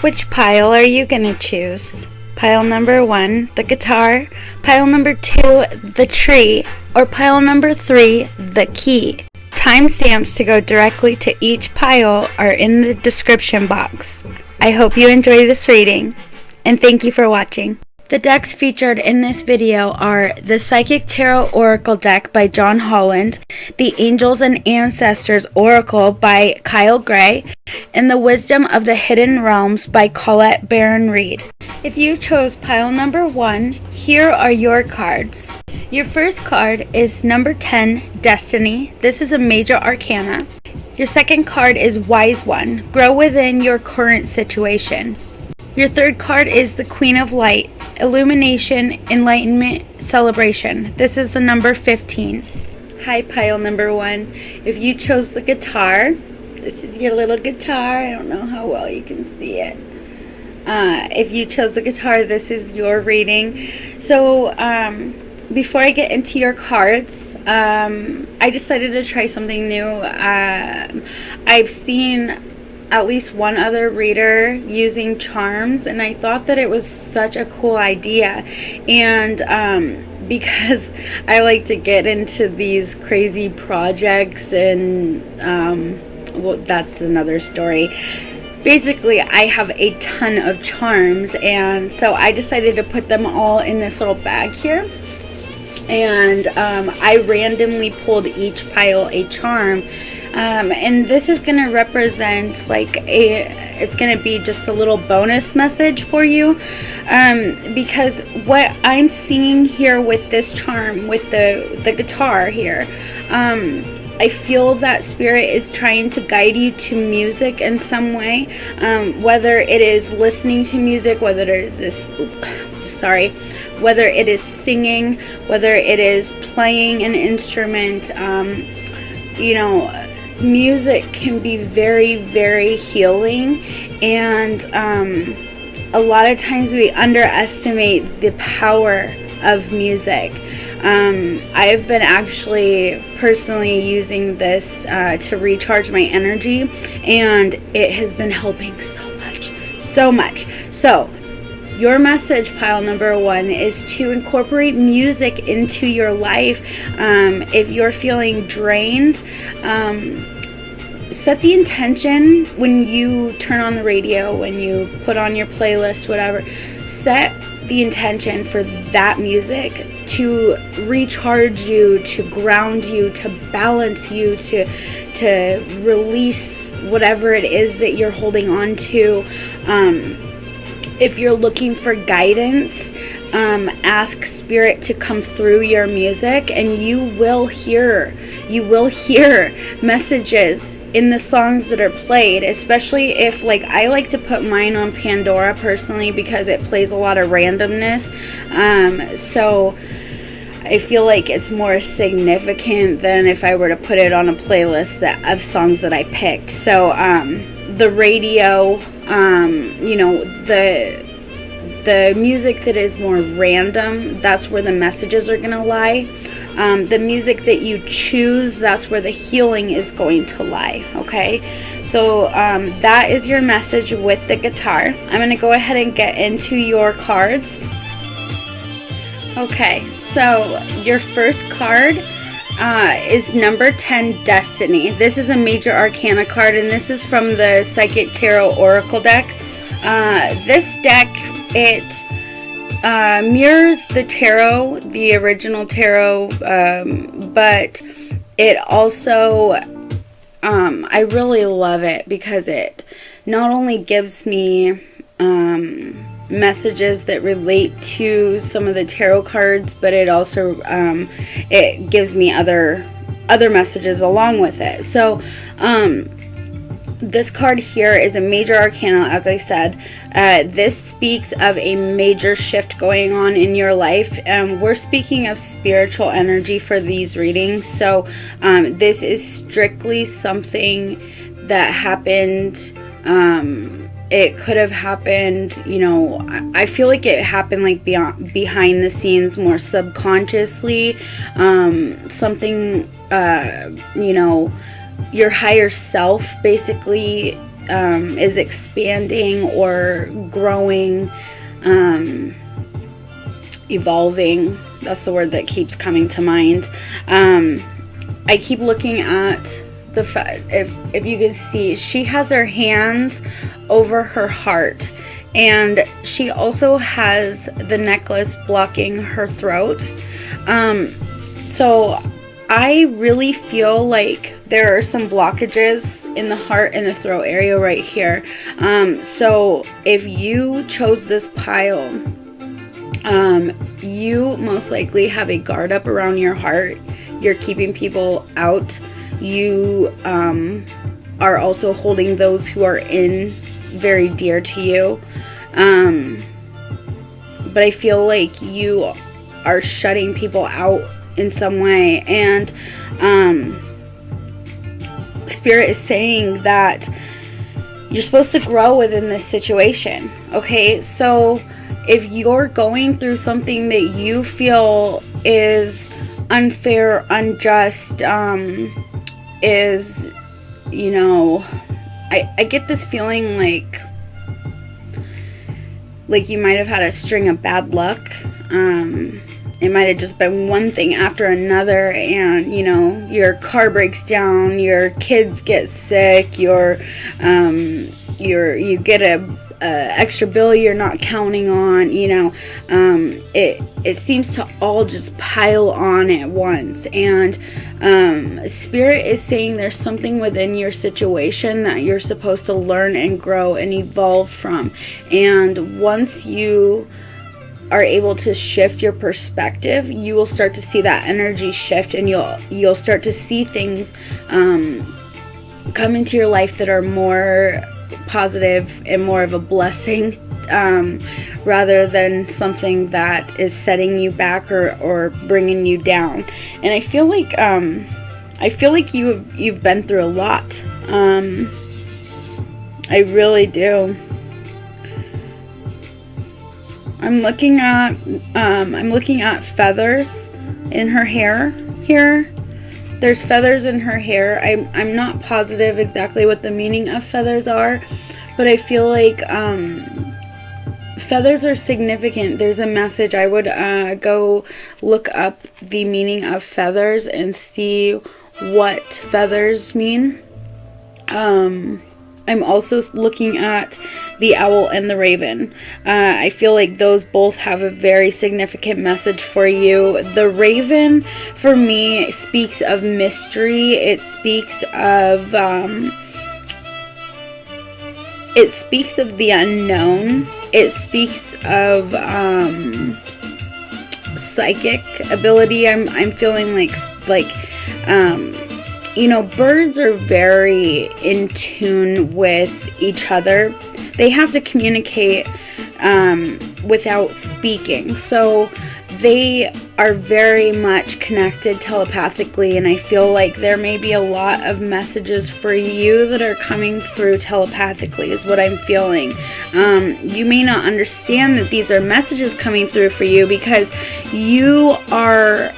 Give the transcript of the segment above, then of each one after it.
Which pile are you going to choose? Pile number 1, the guitar, pile number 2, the tree, or pile number 3, the key? Timestamps to go directly to each pile are in the description box. I hope you enjoy this reading, and thank you for watching. The decks featured in this video are the Psychic Tarot Oracle deck by John Holland, the Angels and Ancestors Oracle by Kyle Gray, and the Wisdom of the Hidden Realms by Colette Baron Reed. If you chose pile number 1, here are your cards. Your first card is number 10, Destiny. This is a major arcana. Your second card is Wise One. Grow within your current situation. Your third card is the Queen of Light, Illumination, Enlightenment, Celebration. This is the number 15. Hi, pile number 1. If you chose the guitar, this is your little guitar. I don't know how well you can see it. If you chose the guitar, this is your reading. So, before I get into your cards, I decided to try something new. I've seen at least one other reader using charms, and I thought that it was such a cool idea. And because I like to get into these crazy projects, and well, that's another story. Basically, I have a ton of charms, and so I decided to put them all in this little bag here. And I randomly pulled each pile a charm. And this is going to represent it's going to be just a little bonus message for you, because what I'm seeing here with this charm, with the guitar here, I feel that Spirit is trying to guide you to music in some way, whether it is listening to music, whether it is whether it is singing, whether it is playing an instrument. Music can be very, very healing, and a lot of times we underestimate the power of music. I've been actually personally using this to recharge my energy, and it has been helping so much. So your message, pile number 1, is to incorporate music into your life. If you're feeling drained, set the intention when you turn on the radio, when you put on your playlist, whatever. Set the intention for that music to recharge you, to ground you, to balance you, to release whatever it is that you're holding on to. If you're looking for guidance, ask Spirit to come through your music, and you will hear messages in the songs that are played, especially if, I like to put mine on Pandora personally because it plays a lot of randomness. So I feel like it's more significant than if I were to put it on a playlist of songs that I picked. So the radio, the music that is more random, that's where the messages are going to lie. The music that you choose, that's where the healing is going to lie, okay? So that is your message with the guitar. I'm going to go ahead and get into your cards. Okay, so your first card is number 10, Destiny. This is a major arcana card, and this is from the Psychic Tarot Oracle deck. This deck, it mirrors the tarot, the original tarot, but it also, I really love it because it not only gives me messages that relate to some of the tarot cards, but it also it gives me other messages along with it. So this card here is a major arcana, as I said. This speaks of a major shift going on in your life. We're speaking of spiritual energy for these readings. So this is strictly something that happened. It could have happened, I feel like it happened behind the scenes, more subconsciously. Something, your higher self basically is expanding or growing, evolving. That's the word that keeps coming to mind. I keep looking at if you can see, she has her hands over her heart, and she also has the necklace blocking her throat. So I really feel like there are some blockages in the heart and the throat area right here. So if you chose this pile, you most likely have a guard up around your heart. You're keeping people out. You are also holding those who are in very dear to you. But I feel like you are shutting people out in some way. And Spirit is saying that you're supposed to grow within this situation. Okay, so if you're going through something that you feel is unfair, unjust, is, you know, I get this feeling like you might have had a string of bad luck. It might have just been one thing after another, and you know, your car breaks down, your kids get sick, you get a extra bill you're not counting on, you know. It seems to all just pile on at once, and Spirit is saying there's something within your situation that you're supposed to learn and grow and evolve from. And once you are able to shift your perspective, you will start to see that energy shift, and you'll start to see things come into your life that are more positive and more of a blessing, rather than something that is setting you back or bringing you down. And I feel like you've been through a lot. I really do. I'm looking at feathers in her hair here. There's feathers in her hair. I'm not positive exactly what the meaning of feathers are, but I feel like feathers are significant. There's a message. I would go look up the meaning of feathers and see what feathers mean. I'm also looking at the owl and the raven. I feel like those both have a very significant message for you. The raven, for me, speaks of mystery. It speaks of the unknown. It speaks of psychic ability. I'm feeling like you know, birds are very in tune with each other. They have to communicate without speaking. So they are very much connected telepathically, and I feel like there may be a lot of messages for you that are coming through telepathically is what I'm feeling. You may not understand that these are messages coming through for you because you are...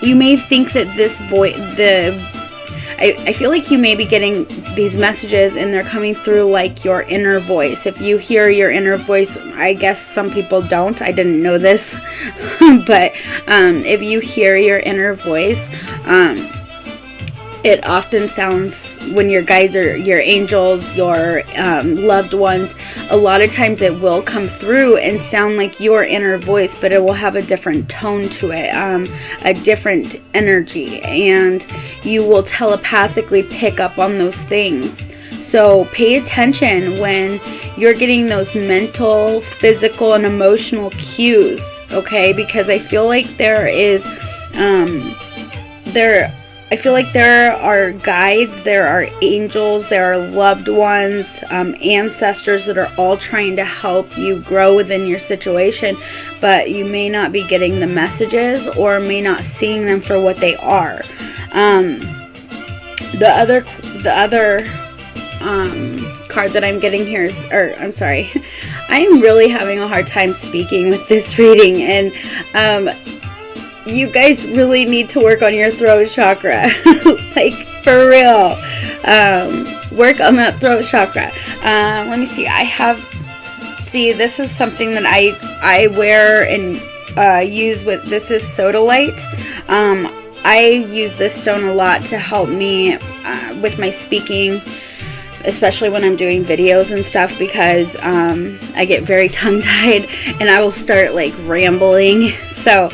you may think that this voice, I feel like you may be getting these messages and they're coming through like your inner voice. If you hear your inner voice, I guess some people don't. I didn't know this. But if you hear your inner voice, it often sounds, when your guides or your angels, your loved ones, a lot of times it will come through and sound like your inner voice, but it will have a different tone to it, a different energy, and you will telepathically pick up on those things. So pay attention when you're getting those mental, physical, and emotional cues, okay? Because I feel like there are guides, there are angels, there are loved ones, ancestors that are all trying to help you grow within your situation, but you may not be getting the messages or may not seeing them for what they are. The other card that I'm getting here is, I am really having a hard time speaking with this reading, and you guys really need to work on your throat chakra. Like, for real. work on that throat chakra. Let me see. This is something that I wear and use with, this is sodalite. I use this stone a lot to help me with my speaking, especially when I'm doing videos and stuff, because I get very tongue-tied and I will start like rambling. So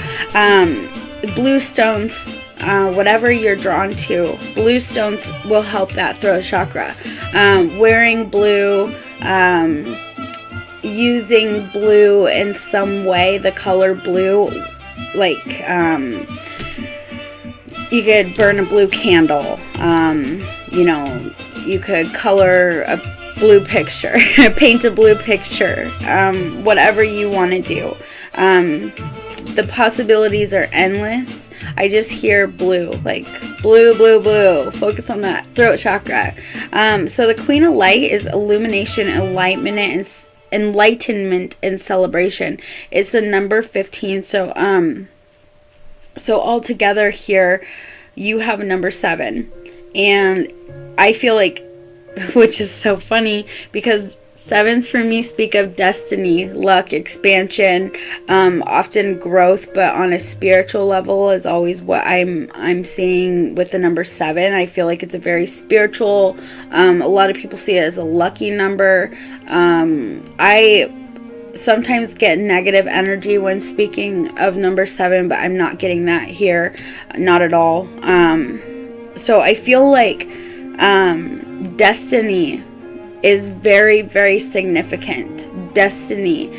blue stones, whatever you're drawn to, blue stones will help that throat chakra. Wearing blue, using blue in some way, the color blue, like you could burn a blue candle, you could color a blue picture, paint a blue picture, whatever you want to do. The possibilities are endless. I just hear blue, like blue, blue, blue. Focus on that throat chakra. So the Queen of Light is illumination, enlightenment, and celebration. It's the number 15. So all together here, you have a number 7. And I feel like, which is so funny, because 7s for me speak of destiny, luck, expansion, often growth, but on a spiritual level is always what I'm seeing with the number 7. I feel like it's a very spiritual, a lot of people see it as a lucky number. I sometimes get negative energy when speaking of number 7, but I'm not getting that here, not at all. So I feel like destiny is very, very significant. Destiny.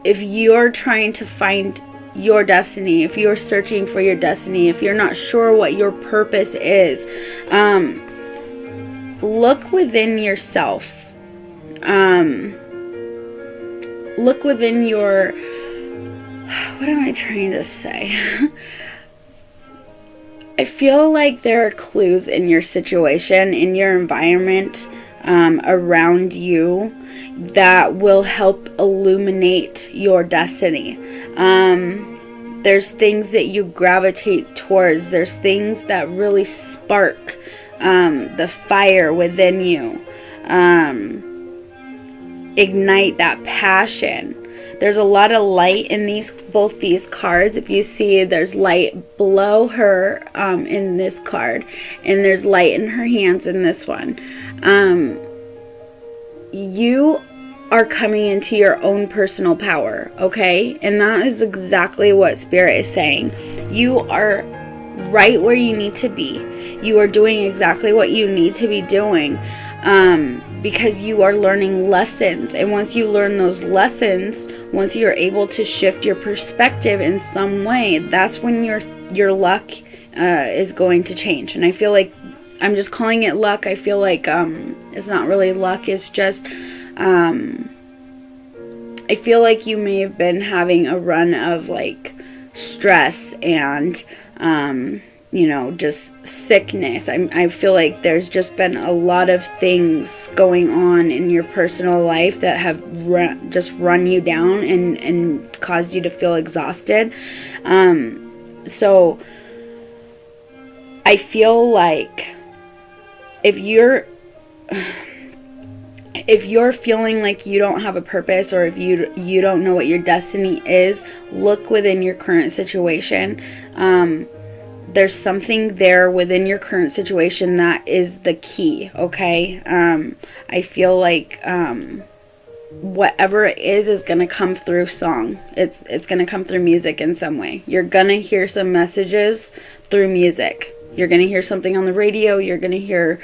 If you're trying to find your destiny, if you're searching for your destiny, if you're not sure what your purpose is, look within yourself. Look within your, what am I trying to say? I feel like there are clues in your situation, in your environment, around you, that will help illuminate your destiny. There's things that you gravitate towards. There's things that really spark the fire within you. Ignite that passion. There's a lot of light in both these cards. If you see, there's light below her in this card, and there's light in her hands in this one. You are coming into your own personal power, okay? And that is exactly what Spirit is saying. You are right where you need to be. You are doing exactly what you need to be doing. Because you are learning lessons, and once you learn those lessons, once you're able to shift your perspective in some way, that's when your luck is going to change. And I feel like I'm just calling it luck. I feel like it's not really luck. It's just I feel like you may have been having a run of like stress and just sickness. I feel like there's just been a lot of things going on in your personal life that have just run you down and caused you to feel exhausted. So I feel like if you're feeling like you don't have a purpose, or if you don't know what your destiny is, look within your current situation. There's something there within your current situation that is the key, okay? I feel like whatever it is going to come through song. It's going to come through music in some way. You're going to hear some messages through music. You're going to hear something on the radio. You're going to hear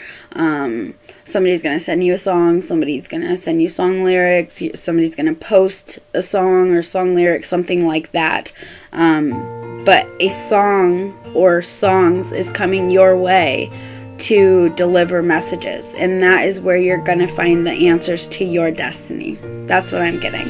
somebody's going to send you a song. Somebody's going to send you song lyrics. Somebody's going to post a song or song lyrics, something like that. But a song or songs is coming your way to deliver messages, and that is where you're going to find the answers to your destiny. That's what I'm getting.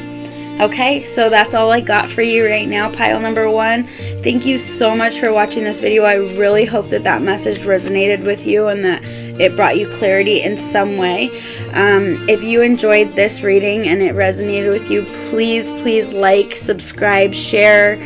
Okay, so that's all I got for you right now, pile number 1. Thank you so much for watching this video. I really hope that message resonated with you and that it brought you clarity in some way. If you enjoyed this reading and it resonated with you, please like, subscribe, share,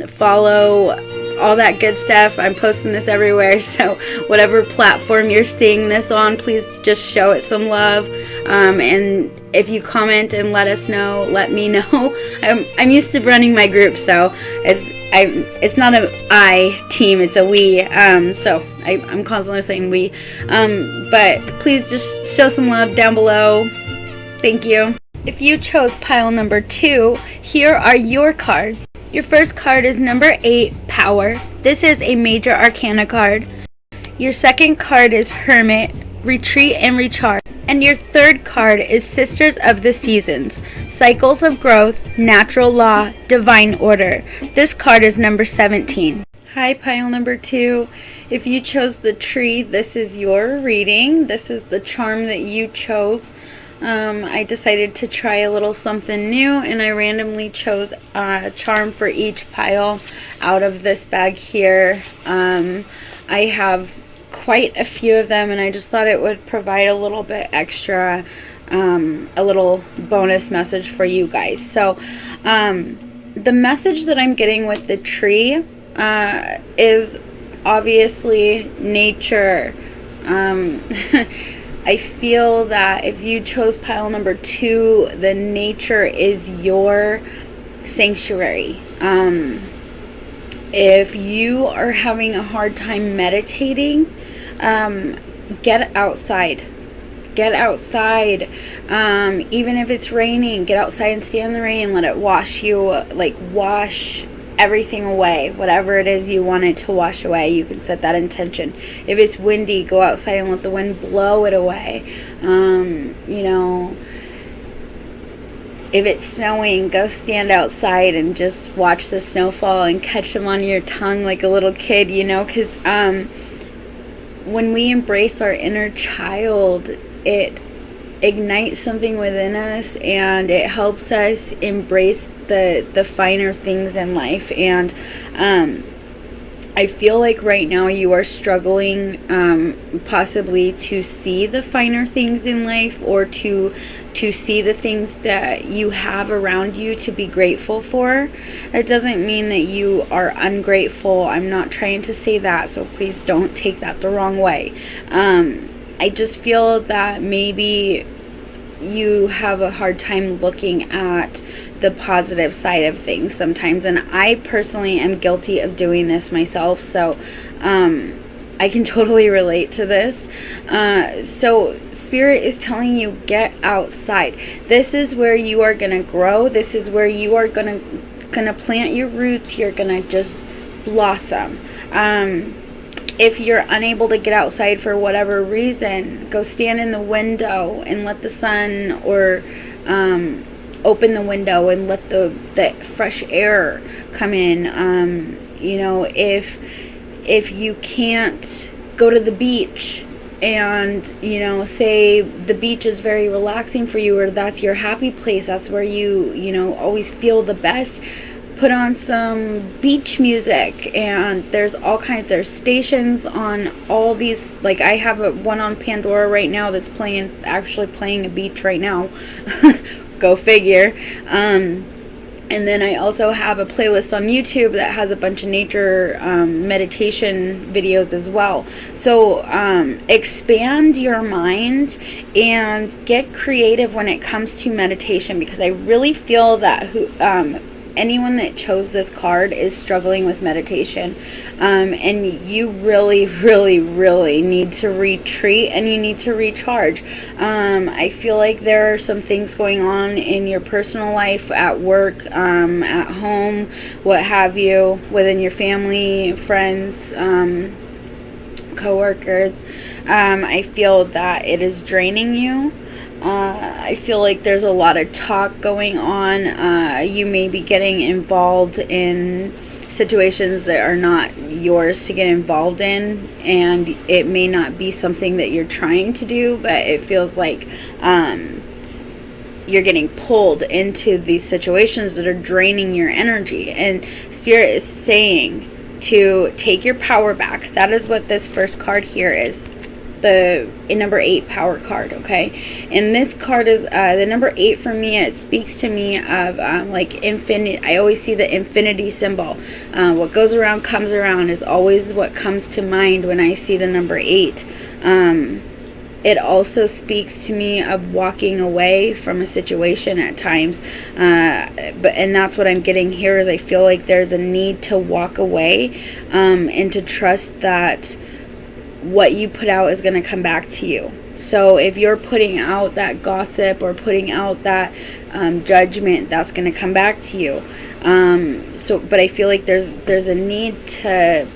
follow all that good stuff. I'm posting this everywhere, so whatever platform you're seeing this on, please just show it some love. And if you comment and let us know, let me know. I'm used to running my group, so it's not an I team, it's a we. So I'm constantly saying we. But please just show some love down below. Thank you. If you chose pile number 2, here are your cards. Your first card is number 8, Power. This is a major arcana card. Your second card is Hermit, Retreat and Recharge. And your third card is Sisters of the Seasons, Cycles of Growth, Natural Law, Divine Order. This card is number 17. Hi, pile number 2. If you chose the tree, this is your reading. This is the charm that you chose. I decided to try a little something new, and I randomly chose a charm for each pile out of this bag here. I have quite a few of them, and I just thought it would provide a little bit extra, a little bonus message for you guys. So the message that I'm getting with the tree is obviously nature. I feel that if you chose pile number 2, the nature is your sanctuary. If you are having a hard time meditating, get outside. Get outside. Even if it's raining, get outside and stand in the rain and let it wash you, like wash everything away. Whatever it is you want it to wash away, you can set that intention. If it's windy, go outside and let the wind blow it away. You know, if it's snowing, go stand outside and just watch the snowfall and catch them on your tongue like a little kid, you know, because when we embrace our inner child, it ignites something within us, and it helps us embrace the finer things in life. And I feel like right now you are struggling possibly to see the finer things in life, or to see the things that you have around you to be grateful for. That doesn't mean that you are ungrateful. I'm not trying to say that, so please don't take that the wrong way. I just feel that maybe you have a hard time looking at the positive side of things sometimes, and I personally am guilty of doing this myself, so I can totally relate to this. So Spirit is telling you, get outside. This is where you are going to grow. This is where you are going to plant your roots. You're going to just blossom. If you're unable to get outside for whatever reason, go stand in the window and let the sun, or open the window and let the fresh air come in. You know, if you can't go to the beach, and you know, say the beach is very relaxing for you, or that's your happy place, that's where you know, always feel the best, put on some beach music. And there's all kinds, there's stations on all these, like I have one on Pandora right now that's actually playing a beach right now. Go figure. And then I also have a playlist on YouTube that has a bunch of nature meditation videos as well. So expand your mind and get creative when it comes to meditation, because I really feel that anyone that chose this card is struggling with meditation, and you really, really, really need to retreat, and you need to recharge. I feel like there are some things going on in your personal life, at work, at home, what have you, within your family, friends, co-workers. I feel that it is draining you. I feel like there's a lot of talk going on. You may be getting involved in situations that are not yours to get involved in, and it may not be something that you're trying to do, but it feels like you're getting pulled into these situations that are draining your energy. And Spirit is saying to take your power back. That is what this first card here is. the number 8 power card, okay? And this card is the number 8 for me. It speaks to me of like infinite. I always see the infinity symbol. What goes around comes around is always what comes to mind when I see the number 8. It also speaks to me of walking away from a situation at times, and that's what I'm getting here. Is I feel like there's a need to walk away and to trust that what you put out is going to come back to you. So if you're putting out that gossip or putting out that judgment, that's going to come back to you. But I feel like there's a need to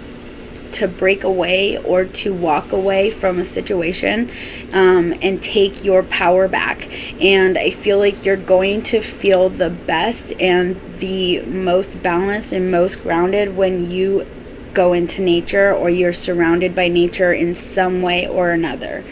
break away or to walk away from a situation and take your power back. And I feel like you're going to feel the best and the most balanced and most grounded when you go into nature, or you're surrounded by nature in some way or another.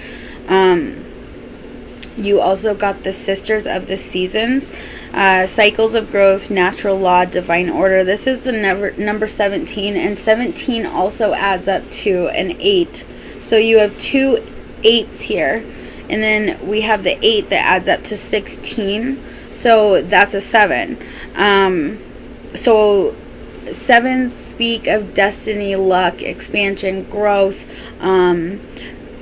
You also got the Sisters of the Seasons, cycles of growth, natural law, divine order. This is the number 17, and 17 also adds up to an 8. So you have 2 8s here, and then we have the 8 that adds up to 16. So that's a 7. So 7s speak of destiny, luck, expansion, growth.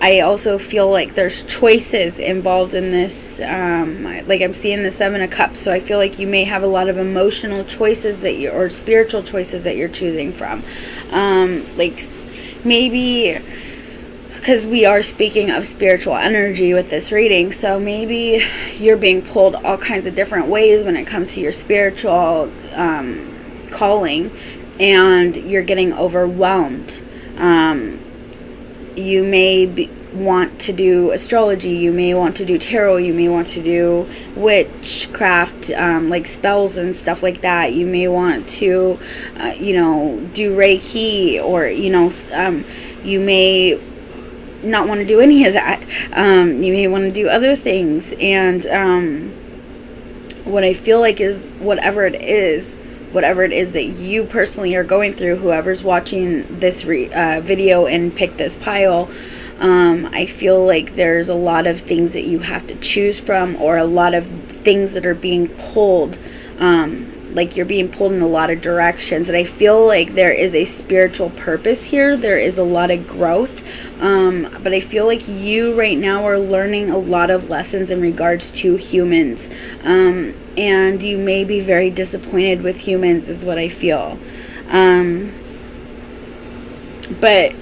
I also feel like there's choices involved in this. Like I'm seeing the 7 of Cups, so I feel like you may have a lot of emotional choices or spiritual choices that you're choosing from. Like maybe, because we are speaking of spiritual energy with this reading, so maybe you're being pulled all kinds of different ways when it comes to your spiritual calling, and you're getting overwhelmed. You may want to do astrology, you may want to do tarot, you may want to do witchcraft, like spells and stuff like that. You may want to, do Reiki, or, you may not want to do any of that. You may want to do other things. And what I feel like is whatever it is that you personally are going through, whoever's watching this video and pick this pile, I feel like there's a lot of things that you have to choose from, or a lot of things that are being pulled, like you're being pulled in a lot of directions. And I feel like there is a spiritual purpose here. There is a lot of growth, but I feel like you right now are learning a lot of lessons in regards to humans, and you may be very disappointed with humans, is what I feel. But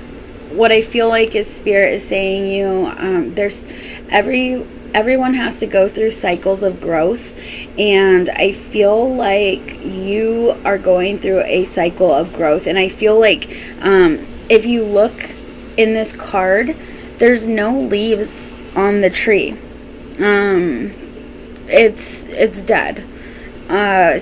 what I feel like is Spirit is saying you, there's everyone has to go through cycles of growth, and I feel like you are going through a cycle of growth. And I feel like if you look in this card, there's no leaves on the tree. It's dead.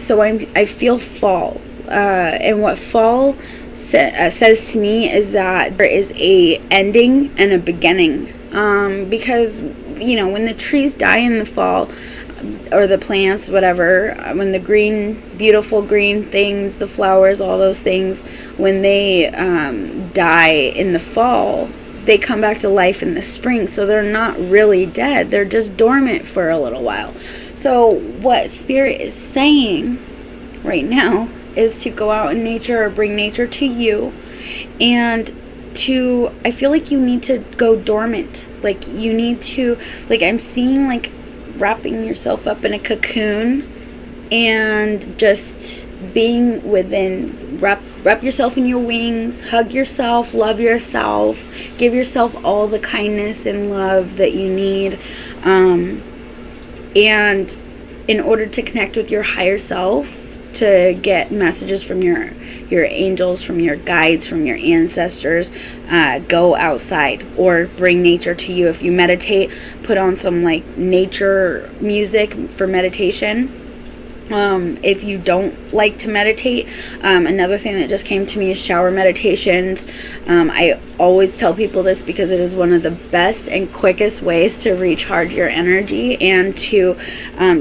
So I feel fall, and what fall says to me is that there is a ending and a beginning, because when the trees die in the fall, or the plants, whatever, when the beautiful green things, the flowers, all those things, when they die in the fall, they come back to life in the spring. So they're not really dead, they're just dormant for a little while. So what Spirit is saying right now is to go out in nature, or bring nature to you, and I feel like you need to go dormant. Like you need to, like I'm seeing like wrapping yourself up in a cocoon and just being within. Wrap yourself in your wings, hug yourself, love yourself, give yourself all the kindness and love that you need, and in order to connect with your higher self, to get messages from your angels, from your guides, from your ancestors, go outside or bring nature to you. If you meditate, put on some like nature music for meditation. If you don't like to meditate, another thing that just came to me is shower meditations. I always tell people this because it is one of the best and quickest ways to recharge your energy and to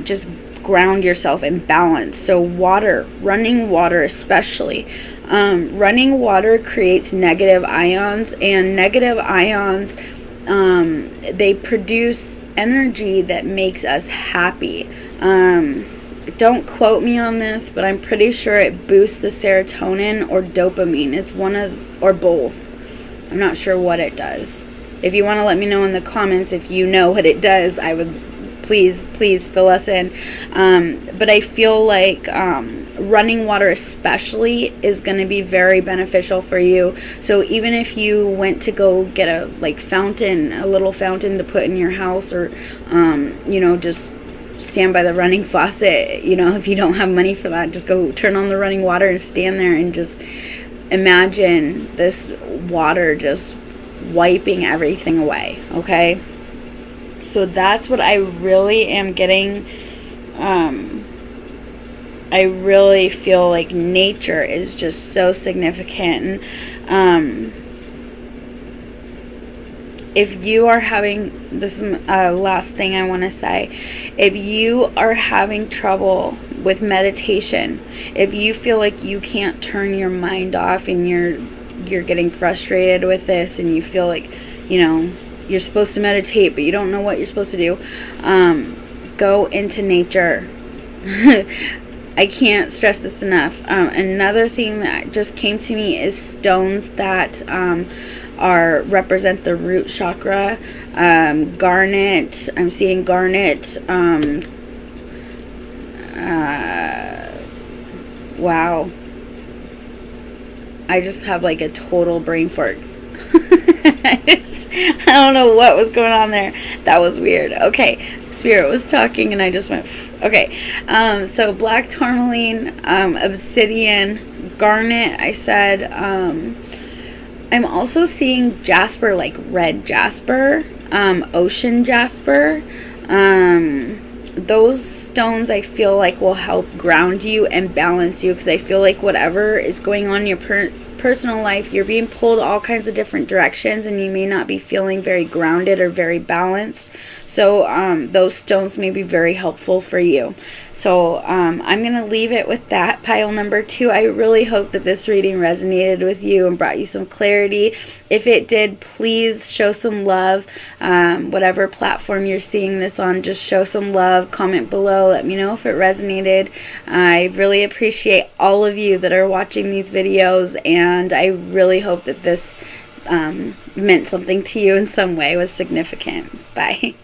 just ground yourself in balance. So water, running water especially. Running water creates negative ions, and negative ions They produce energy that makes us happy. Don't quote me on this, but I'm pretty sure it boosts the serotonin or dopamine. It's one of, or both. I'm not sure what it does. If you want to let me know in the comments if you know what it does, I would please fill us in. But I feel like running water especially is going to be very beneficial for you. So even if you went to go get a little fountain to put in your house, or just stand by the running faucet, if you don't have money for that, just go turn on the running water and stand there and just imagine this water just wiping everything away. Okay, so that's what I really am getting. I really feel like nature is just so significant. If you are having, this is last thing I want to say, if you are having trouble with meditation, if you feel like you can't turn your mind off and you're getting frustrated with this, and you feel like you're supposed to meditate but you don't know what you're supposed to do, go into nature. I can't stress this enough. Another thing that just came to me is stones that represent the root chakra. Garnet. I'm seeing garnet. Wow. I just have like a total brain fart. I don't know what was going on there. That was weird. Okay, Spirit was talking and I just went. Okay, so black tourmaline, obsidian, garnet. I said. I'm also seeing jasper, like red jasper, ocean jasper. Those stones I feel like will help ground you and balance you, because I feel like whatever is going on in your personal life, you're being pulled all kinds of different directions and you may not be feeling very grounded or very balanced. So those stones may be very helpful for you. So I'm going to leave it with that, pile number 2. I really hope that this reading resonated with you and brought you some clarity. If it did, please show some love. Whatever platform you're seeing this on, just show some love. Comment below. Let me know if it resonated. I really appreciate all of you that are watching these videos, and I really hope that this meant something to you in some way, was significant. Bye.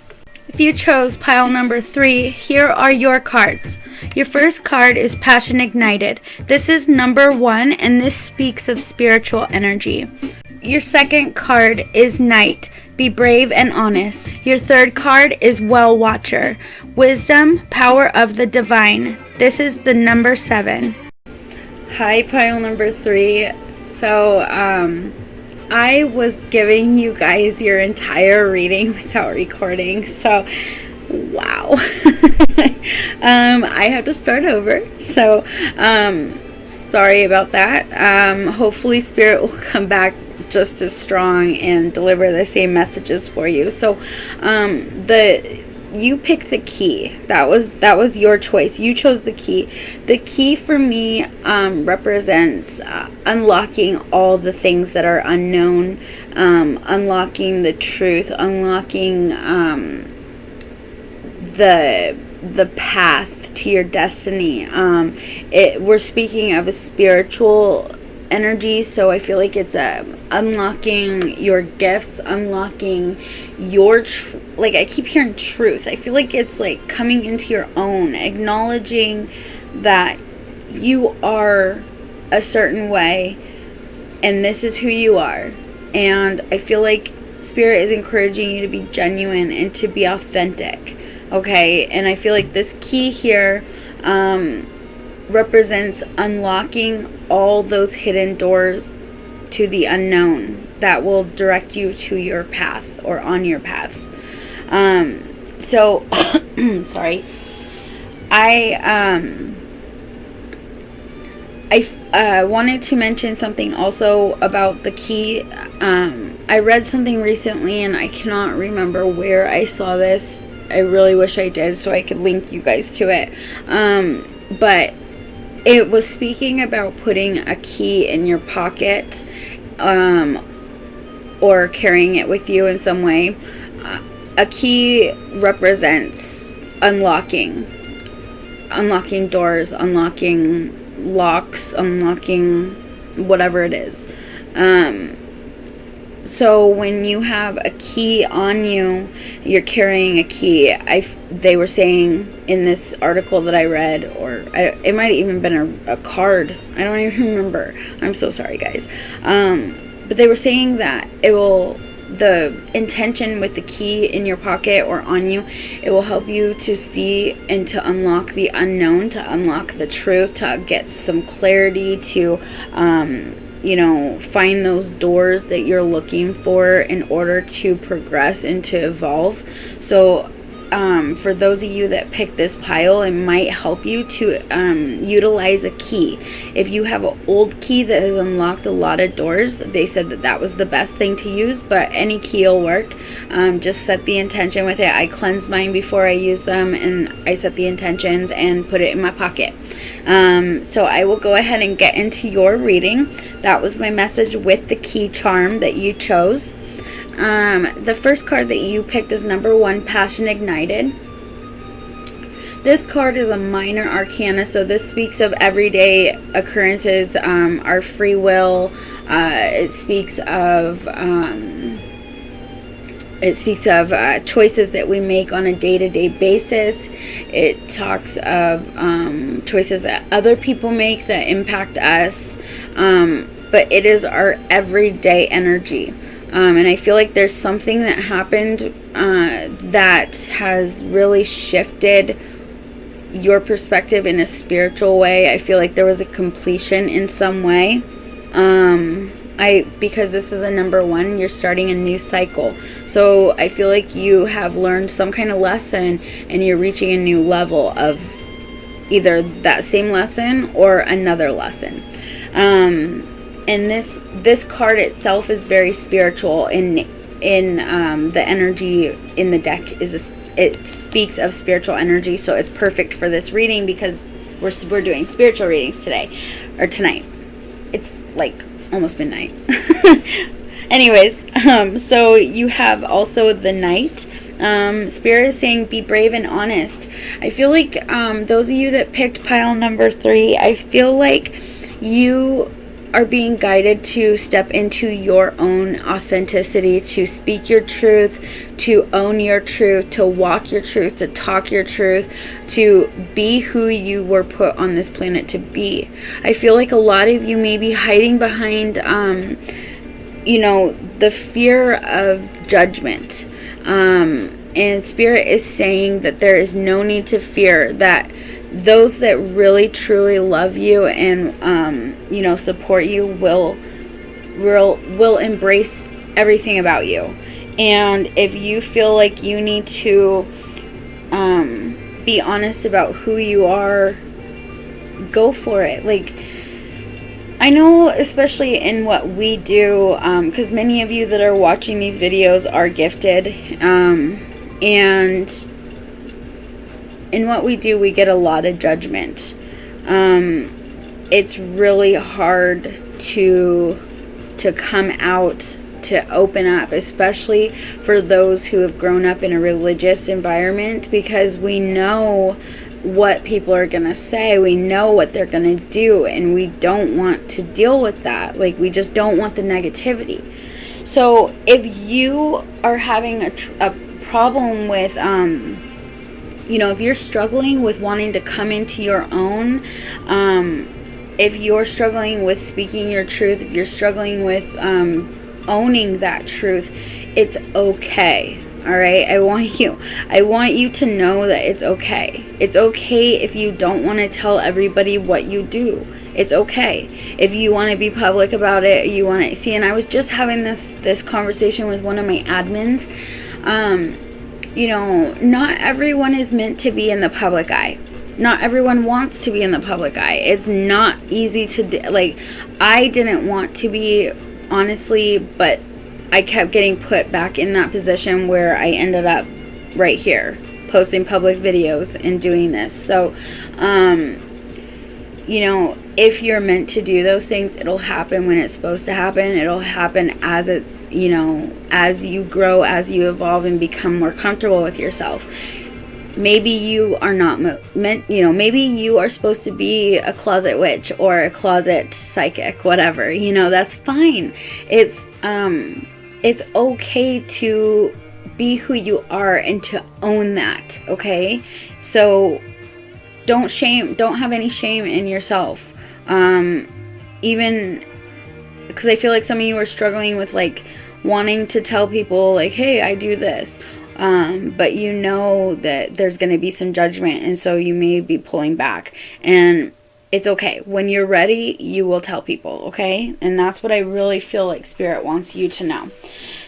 If you chose pile number 3, here are your cards. Your first card is Passion Ignited. This is number 1, and this speaks of spiritual energy. Your second card is Night. Be brave and honest. Your third card is Well Watcher. Wisdom, power of the divine. This is the number 7. Hi, pile number 3. So, I was giving you guys your entire reading without recording, so wow. I have to start over, so sorry about that. Hopefully Spirit will come back just as strong and deliver the same messages for you. So you picked the key. That was your choice. You chose the key. The key for me represents unlocking all the things that are unknown, unlocking the truth, unlocking the path to your destiny. We're speaking of a spiritual energy, so I feel like it's unlocking your gifts, unlocking your like I keep hearing truth. I feel like it's like coming into your own, acknowledging that you are a certain way and this is who you are. And I feel like Spirit is encouraging you to be genuine and to be authentic. Okay, and I feel like this key here represents unlocking all those hidden doors to the unknown that will direct you to your path or on your path. So sorry, I wanted to mention something also about the key. I read something recently and I cannot remember where I saw this. I really wish I did so I could link you guys to it. But it was speaking about putting a key in your pocket or carrying it with you in some way. A key represents unlocking doors, unlocking locks, unlocking whatever it is. So when you have a key on you, you're carrying a key. They were saying in this article that I read, or it might have even been a card. I don't even remember. I'm so sorry, guys. But they were saying that the intention with the key in your pocket or on you, it will help you to see and to unlock the unknown, to unlock the truth, to get some clarity, to find those doors that you're looking for in order to progress and to evolve. So for those of you that pick this pile, it might help you to utilize a key. If you have an old key that has unlocked a lot of doors, they said that was the best thing to use, but any key will work. Just set the intention with it. I cleanse mine before I use them, and I set the intentions and put it in my pocket. So I will go ahead and get into your reading. That was my message with the key charm that you chose. The first card that you picked is number 1, Passion Ignited. This card is a minor arcana, so this speaks of everyday occurrences, our free will. It speaks of choices that we make on a day-to-day basis. It talks of choices that other people make that impact us, but it is our everyday energy. And I feel like there's something that happened that has really shifted your perspective in a spiritual way. I feel like there was a completion in some way. Because this is a number 1, you're starting a new cycle. So I feel like you have learned some kind of lesson and you're reaching a new level of either that same lesson or another lesson. And this card itself is very spiritual. In the energy in the deck it speaks of spiritual energy, so it's perfect for this reading because we're doing spiritual readings today or tonight. It's like almost midnight. Anyways, so you have also the Knight. Spirit is saying be brave and honest. I feel like those of you that picked pile number 3, I feel like you are being guided to step into your own authenticity, to speak your truth, to own your truth, to walk your truth, to talk your truth, to be who you were put on this planet to be. I feel like a lot of you may be hiding behind the fear of judgment. And Spirit is saying that there is no need to fear, that those that really truly love you and support you will embrace everything about you. And if you feel like you need to be honest about who you are, go for it. Like, I know, especially in what we do, because many of you that are watching these videos are gifted, and in what we do, we get a lot of judgment. It's really hard to come out, to open up, especially for those who have grown up in a religious environment, because we know what people are going to say, we know what they're going to do, and we don't want to deal with that. Like, we just don't want the negativity. So if you are having a problem with if you're struggling with wanting to come into your own, if you're struggling with speaking your truth, if you're struggling with owning that truth, it's okay. All right, I want you to know that it's okay. It's okay if you don't want to tell everybody what you do. It's okay if you want to be public about it. You want to see. And I was just having this conversation with one of my admins. Not everyone is meant to be in the public eye. Not everyone wants to be in the public eye. It's not easy to do. I didn't want to be, honestly, but I kept getting put back in that position where I ended up right here, posting public videos and doing this. So, if you're meant to do those things, it'll happen when it's supposed to happen. It'll happen as it's, as you grow, as you evolve and become more comfortable with yourself. Maybe you are not meant, maybe you are supposed to be a closet witch or a closet psychic, whatever, that's fine. It's okay to be who you are and to own that, okay? So don't have any shame in yourself. Even because I feel like some of you are struggling with like wanting to tell people like, hey, I do this. But that there's going to be some judgment, and so you may be pulling back, and it's okay. When you're ready, you will tell people, okay? And that's what I really feel like Spirit wants you to know.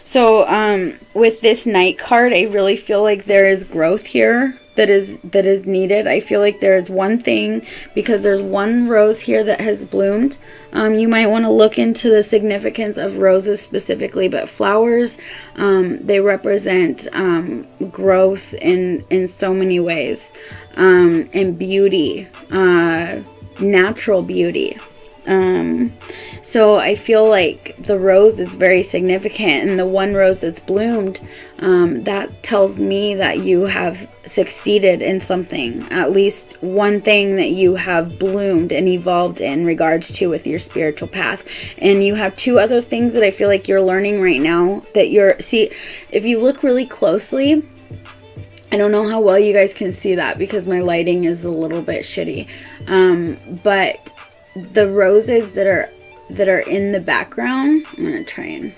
So, with this Knight card, I really feel like there is growth here that is needed. I feel like there is one thing, because there's one rose here that has bloomed. You might want to look into the significance of roses specifically, but flowers, they represent growth in so many ways, and beauty, natural beauty. So I feel like the rose is very significant, and the one rose that's bloomed, that tells me that you have succeeded in something, at least one thing that you have bloomed and evolved in regards to with your spiritual path. And you have two other things that I feel like you're learning right now that if you look really closely, I don't know how well you guys can see that because my lighting is a little bit shitty, but the roses that are in the background, I'm gonna try and,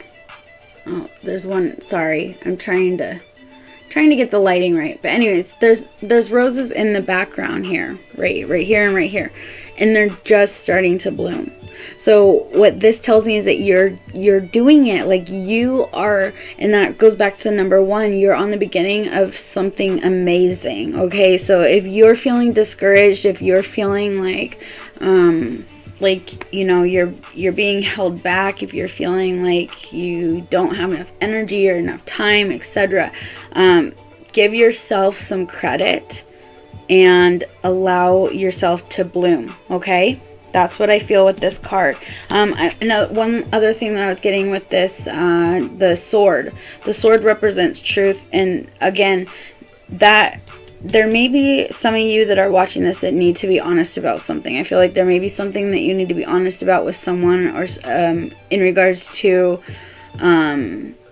there's one, sorry, I'm trying to get the lighting right, but anyways, there's roses in the background here, right here and right here, and they're just starting to bloom. So what this tells me is that you're doing it, like you are, and that goes back to the number one, you're on the beginning of something amazing, okay? So if you're feeling discouraged, if you're feeling like you're being held back, if you're feeling like you don't have enough energy or enough time, etc., give yourself some credit and allow yourself to bloom, okay? That's what I feel with this card. One other thing that I was getting with this, the sword. The sword represents truth, and again, that there may be some of you that are watching this that need to be honest about something. I feel like there may be something that you need to be honest about with someone, or in regards to,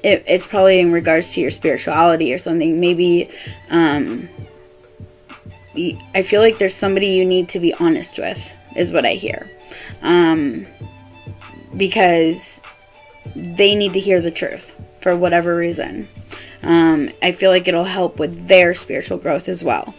it's probably in regards to your spirituality or something. Maybe, I feel like there's somebody you need to be honest with, is what I hear. Because they need to hear the truth for whatever reason. I feel like it'll help with their spiritual growth as well.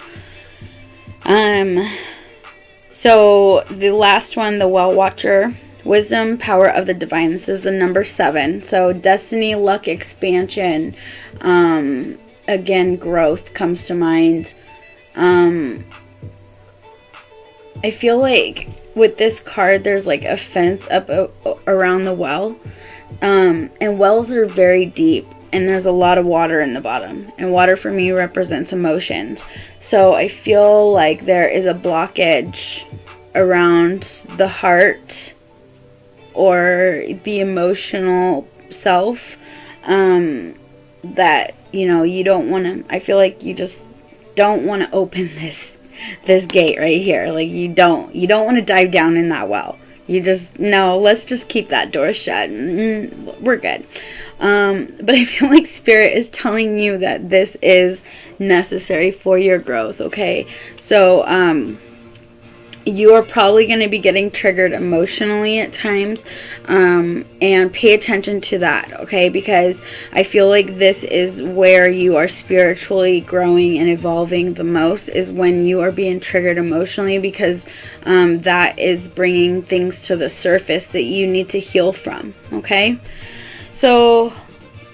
So the last one, the Well Watcher, wisdom, power of the divine. This is the number 7. So destiny, luck, expansion. Again, growth comes to mind. I feel like with this card, there's like a fence up around the well. And wells are very deep. And there's a lot of water in the bottom. And water for me represents emotions. So I feel like there is a blockage around the heart or the emotional self, that, you don't want to, I feel like you just don't want to open this gate right here. Like you don't want to dive down in that well. You just, no, let's just keep that door shut. We're good. But I feel like Spirit is telling you that this is necessary for your growth, okay? So, you are probably going to be getting triggered emotionally at times, and pay attention to that, okay? Because I feel like this is where you are spiritually growing and evolving the most, is when you are being triggered emotionally, because that is bringing things to the surface that you need to heal from, okay? So,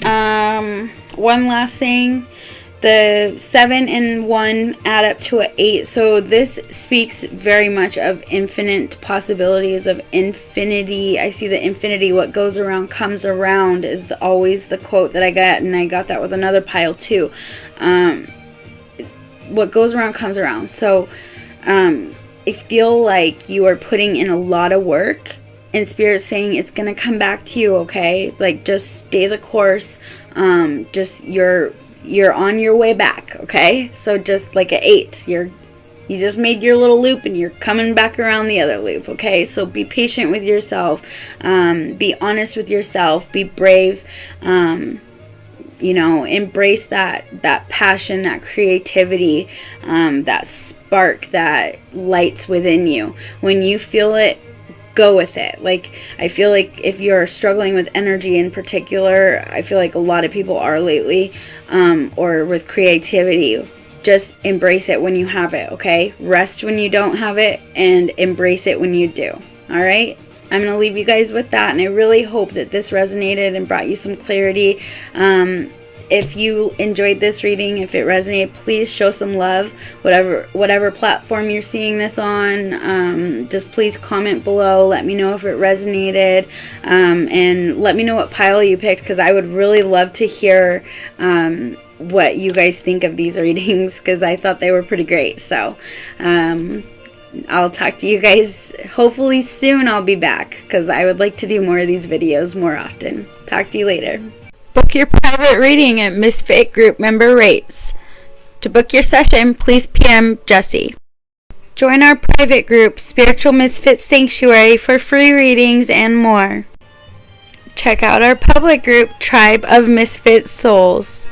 one last thing. The 7 and 1 add up to an 8. So this speaks very much of infinite possibilities, of infinity. I see the infinity. What goes around comes around is always the quote that I got, and I got that with another pile too. What goes around comes around. So I feel like you are putting in a lot of work, and Spirit's saying it's going to come back to you, okay? Like, just stay the course. Just you're on your way back, okay? So just like an 8, you just made your little loop and you're coming back around the other loop, okay? So be patient with yourself. Be honest with yourself. Be brave. Embrace that passion, that creativity, that spark that lights within you. When you feel it, go with it. Like, I feel like if you're struggling with energy in particular, I feel like a lot of people are lately, or with creativity, just embrace it when you have it, okay? Rest when you don't have it, and embrace it when you do. All right? I'm going to leave you guys with that, and I really hope that this resonated and brought you some clarity. If you enjoyed this reading, if it resonated, please show some love. Whatever platform you're seeing this on, just please comment below. Let me know if it resonated, and let me know what pile you picked, because I would really love to hear what you guys think of these readings, because I thought they were pretty great. So I'll talk to you guys hopefully soon. I'll be back, because I would like to do more of these videos more often. Talk to you later. Book your private reading at Misfit Group member rates. To book your session, please PM Jessie. Join our private group, Spiritual Misfit Sanctuary, for free readings and more. Check out our public group, Tribe of Misfit Souls.